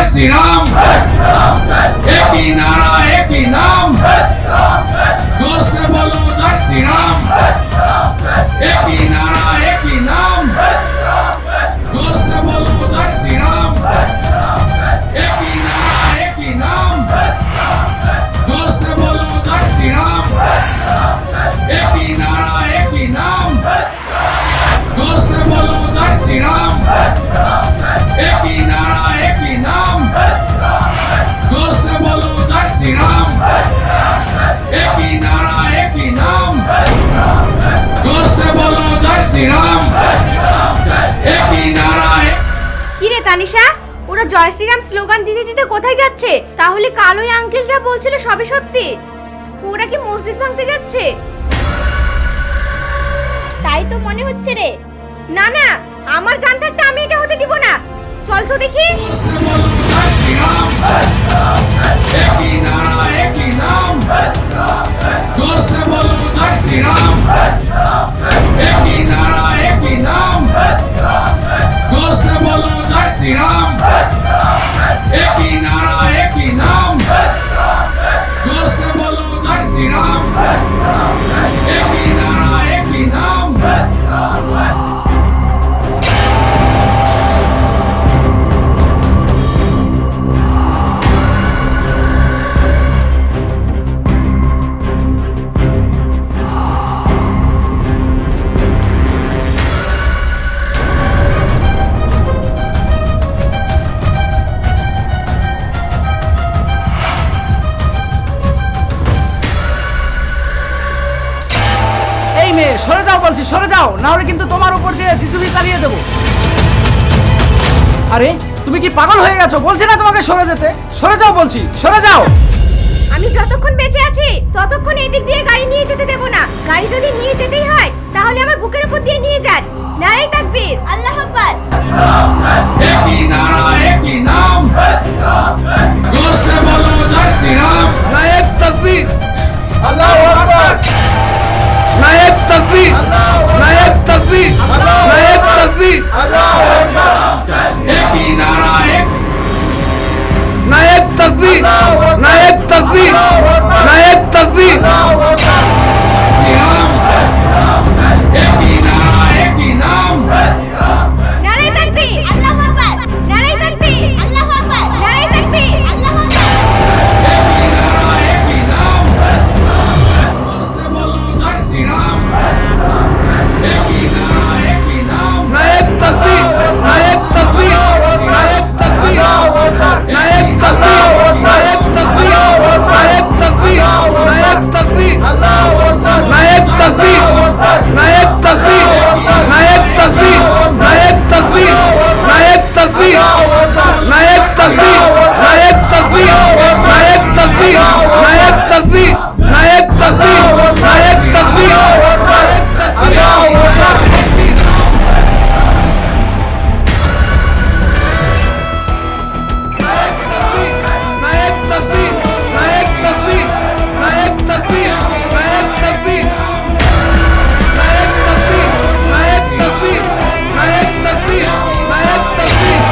श्री राम, एक ही नारा एक ही नाम, जोर से बोलो जय श्री राम, एक ही नारा एक ही नाम, जोर से बोलो जय श्री राम, एक ही नारा एक ही नाम, जोर से बोलो जय श्री राम, एक ही नारा एक ही नाम, जोर से बोलो जय श्री राम, एक ही नारा एक ही नाम, जोर से बोलो जय श्री राम, एक ही नारा एक ही नाम, जोर से बोलो जय श्री राम, एक ही नारा। কি রে তানিশা, ওরা জয় শ্রীরাম স্লোগান দিতে দিতে কোথায় যাচ্ছে? তাহলে কালো আঙ্কেল যা বলছিল সবই সত্যি? ওরা কি মসজিদ ভাঙতে যাচ্ছে? তাই তো মনে হচ্ছে রে। না না, আমার জান থাকতে আমি এটা হতে দিব না। চল তো দেখি। एक ही नारा एक ही नाम, जोर से बोलो जय श्री राम, एक ही नारा एक ही नाम, जोर से बोलो जय श्री राम, एक ही नारा एक ही नाम, जोर से बोलो जय श्री राम, एक ही नारा एक ही नाम। সরে যাও বলছি, সরে যাও, না হলে কিন্তু তোমার উপর দিয়ে জিসিবি চালিয়ে দেব। আরে তুমি কি পাগল হয়ে গেছো? বলছি না তোমাকে সরে যেতে, সরে যাও বলছি, সরে যাও। আমি যতক্ষণ বেঁচে আছি ততক্ষণ এই দিক দিয়ে গাড়ি নিয়ে যেতে দেব না। গাড়ি যদি নিয়ে যেতেই হয় তাহলে আমার বুকের উপর দিয়ে নিয়ে যান। নারে তাকবীর, আল্লাহু আকবার। एक ही नारा एक ही नाम, जोर से बोलो जय श्री राम, नायब तकबीर, अल्लाहू अकबर, नायब तकबीर, नायब तकबीर, नायब तकबीर, अल्लाहू अकबर, एक ही नारा एक, नायब तकबीर, नायब तकबीर, नायब तकबीर, श्री राम, एक ही नारा एक ही नाम, নারে তাকবীর, আল্লাহু আকবার। নারে তাকবীর, আল্লাহু আকবার। নারে তাকবীর, আল্লাহু আকবার। एक ही नारा एक ही नाम, जोर से बोलो जय श्री राम, एक ही नारा एक ही नाम, नायब तकबीर, नायब तकबीर, नायब तकबीर, नायब तकबीर, नायब तकबीर, नायब तकबीर, नायब तकबीर, नायब तकबीर, नायब तकबीर, नायब तकबीर, नायब तकबीर, नायब तकबीर, नायब तकबीर, नायब तकबीर, नायब तकबीर, नायब तकबीर, नायब तकबीर, नायब तकबीर,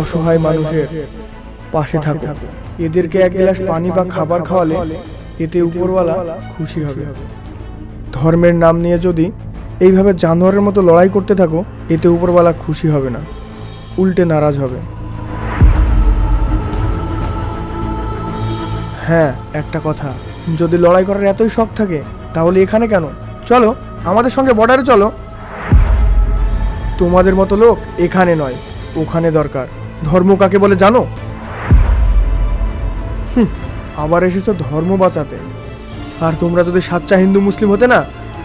অসহায় মানুষের পাশে থাকো। এদেরকে এক গ্লাস পানি বা খাবার খাওয়ালে এতে উপরওয়ালা খুশি হবে। ধর্মের নাম নিয়ে যদি এইভাবে জানোয়ারের মতো লড়াই করতে থাকো, এতে উপরওয়ালা খুশি হবে না, উল্টে নারাজ হবে। হ্যাঁ, একটা কথা, যদি লড়াই করার এতই শখ থাকে তাহলে এখানে কেন? চলো আমাদের সঙ্গে বর্ডারে চলো। তোমাদের মতো লোক এখানে নয়, ওখানে দরকার। ধর্ম কাকে বলে জানো? আবার এসেছো ধর্ম বাঁচাতে। আর তোমরা যদি সাচ্চা হিন্দু মুসলিম হতে না,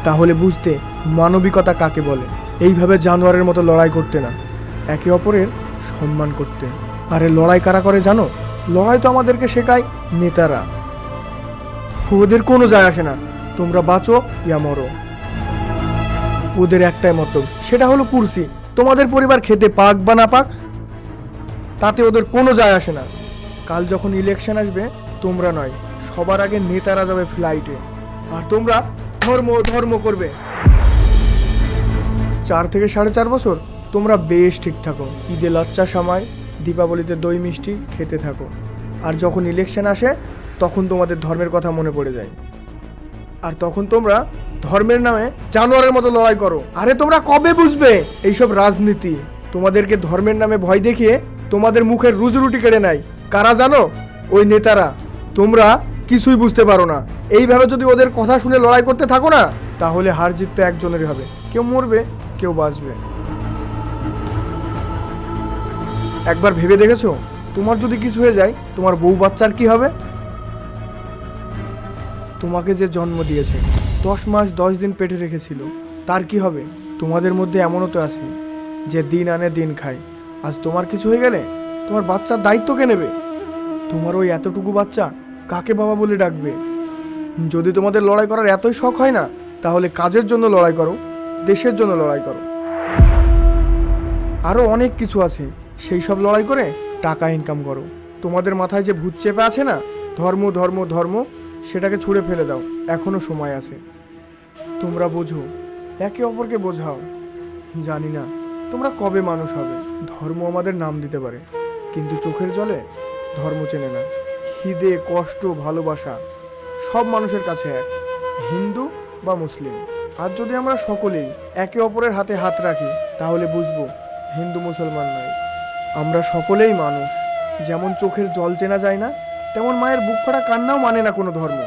তাহলে বুঝতে মানবিকতা কাকে বলে। এইভাবে জানোয়ারের মতো লড়াই করতে না, একে অপরের সম্মান করতে। আরে লড়াই কারা করে জানো? লড়াই তো আমাদেরকে শেখায় নেতারা। ওদের কোনো যায় আসে না তোমরা বাঁচো ইয়া মরো। ওদের একটাই মতলব, সেটা হলো কুরসি। তোমাদের পরিবার খেতে পাক বা না পাক, তাতে ওদের কোনো যায় আসে না। কাল যখন ইলেকশন আসবে, তোমরা নয়, সবার আগে নেতারা যাবে ফ্লাইটে, আর তোমরা ধর্ম ধর্ম করবে। 4 থেকে 4.5 বছর তোমরা বেশ ঠিক থাকো, ঈদে লচ্চা সময়, দীপাবলিতে দই মিষ্টি খেতে থাকো। আর যখন ইলেকশন আসে, তখন তোমাদের ধর্মের কথা মনে পড়ে যায়, আর তখন তোমরা ধর্মের নামে জানোয়ারের মতো লড়াই করো। আরে তোমরা কবে বুঝবে এইসব রাজনীতি? তোমাদেরকে ধর্মের নামে ভয় দেখিয়ে তোমাদের মুখের রুজি কেড়ে নেয় কারা জানো? ওই নেতারা। তোমরা কিছুই বুঝতে পারো না। এইভাবে যদি ওদের কথা শুনে লড়াই করতে থাকো না, তাহলে হার জিত তো একজনেরই হবে। কেউ মরবে, কেউ বাঁচবে। একবার ভেবে দেখেছো, তোমার যদি কিছু হয়ে যায়, তোমার বউ বাচ্চার কি হবে? তোমাকে যে জন্ম দিয়েছে, 10 মাস 10 দিন পেটে রেখেছিল, তার কি হবে? তোমাদের মধ্যে এমনও তো আছে যে দিন আনে দিন খায়। আজ তোমার কিছু হয়ে গেলে তোমার বাচ্চার দায়িত্ব কে নেবে? তোমার ওই এতটুকু বাচ্চা কাকে বাবা বলে ডাকবে? যদি তোমাদের লড়াই করার এতই শখ হয় না, তাহলে কাজের জন্য লড়াই করো, দেশের জন্য লড়াই করো। আরও অনেক কিছু আছে, সেই সব লড়াই করে টাকা ইনকাম করো। তোমাদের মাথায় যে ভূত চেপে আছে না, ধর্ম ধর্ম ধর্ম, সেটাকে ছুঁড়ে ফেলে দাও, এখনো সময় আছে। তোমরা বোঝো, একে অপরকে বোঝাও। জানি না তোমরা কবে মানুষ হবে। ধর্ম আমাদের নাম দিতে পারে, কিন্তু চোখের জলে ধর্ম চেনে না। খিদে, কষ্ট, ভালোবাসা সব মানুষের কাছে এক, হিন্দু বা মুসলিম। আর যদি আমরা সকলেই একে অপরের হাতে হাত রাখি, তাহলে বুঝবো হিন্দু মুসলমান নয়, আমরা সকলেই মানুষ। যেমন চোখের জল চেনা যায় না, তেমন মায়ের বুক ফাটা কান্নাও মানে না কোনো ধর্ম।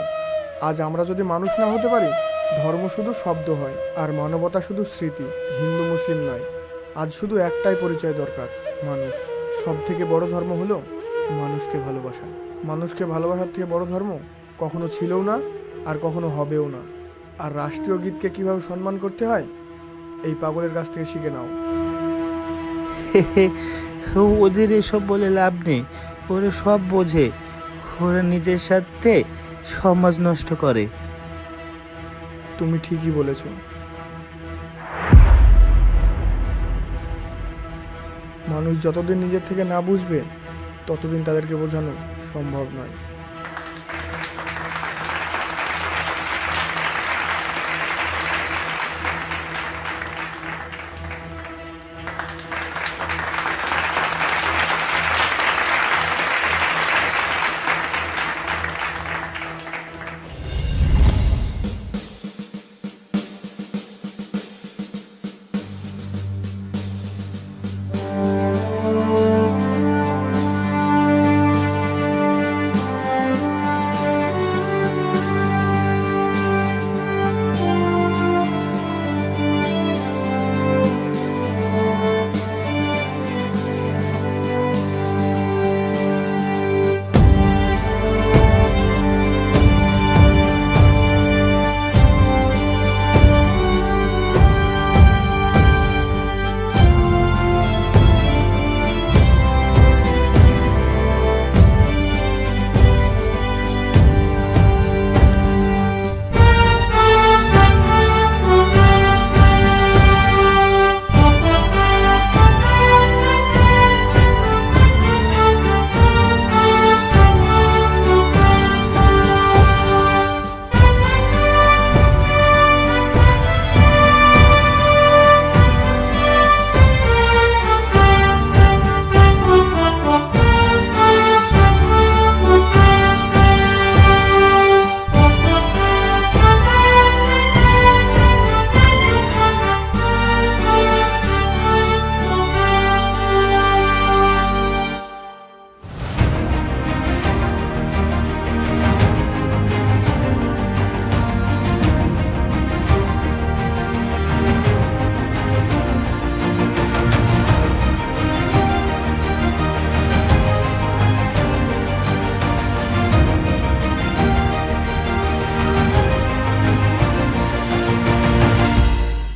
আজ আমরা যদি মানুষ না হতে পারি, ধর্ম শুধু শব্দ হয়, আর মানবতা শুধু স্মৃতি। হিন্দু মুসলিম নয়, আজ শুধু একটাই পরিচয় দরকার, মানুষ। সব থেকে বড় ধর্ম হলো মানুষকে ভালোবাসা। মানুষকে ভালোবাসার থেকে বড় ধর্ম কখনো ছিলও না, আর কখনো হবেও না। আর রাষ্ট্রীয় গীতকে কিভাবে সম্মান করতে হয়, এই পাগলের কাছ থেকে শিখে নাও। ওদের এসব বলে লাভ নেই, ওরা সব বোঝে। ওরা নিজের সাথে সমাজ নষ্ট করে। তুমি ঠিকই বলেছ। মানুষ যতদিন নিজের থেকে না বুঝবে, ততদিন তাদেরকে বোঝানো সম্ভব নয়।